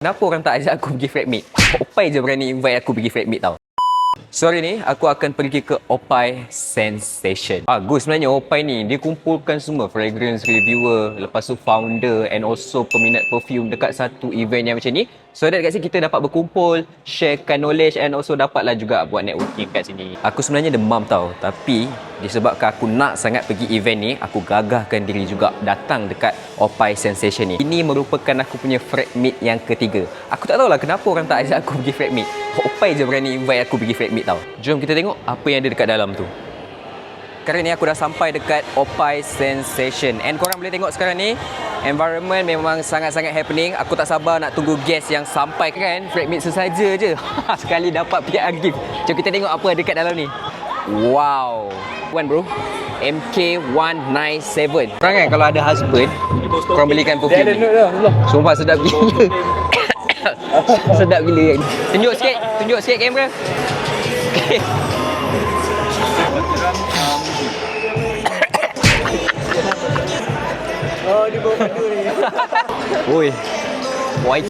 Kenapa orang tak ajak aku pergi Fred Meet? Opai je berani invite aku pergi Fred Meet tau. So hari ni aku akan pergi ke Opai Sensation. Bagus sebenarnya Opai ni. Dia kumpulkan semua fragrance reviewer, lepas tu founder and also peminat perfume dekat satu event yang macam ni. So that kat sini kita dapat berkumpul, sharekan knowledge and also dapatlah juga buat networking kat sini. Aku sebenarnya demam tau, tapi disebabkan aku nak sangat pergi event ni, aku gagahkan diri juga datang dekat Opai Sensation ni. Ini merupakan aku punya Fred Meet yang ketiga. Aku tak tahulah kenapa orang tak ajak aku pergi Fred Meet. Opai je berani invite aku pergi Fred Meet tau. Jom kita tengok apa yang ada dekat dalam tu. Sekarang ni aku dah sampai dekat Opai Sensation. And korang boleh tengok sekarang ni, environment memang sangat-sangat happening. Aku tak sabar nak tunggu guest yang sampai kan. Fred Meet sesaja je. Sekali dapat PR gift. Jom kita tengok apa ada dekat dalam ni. Wow. One bro. MK197. Korang kan kalau ada husband, korang belikan perfume ni. Sumpah sedap gila. Sedap gila kan. Tunjuk sikit kamera. Okay. Oh, dia bawa baju ni. Oi. YK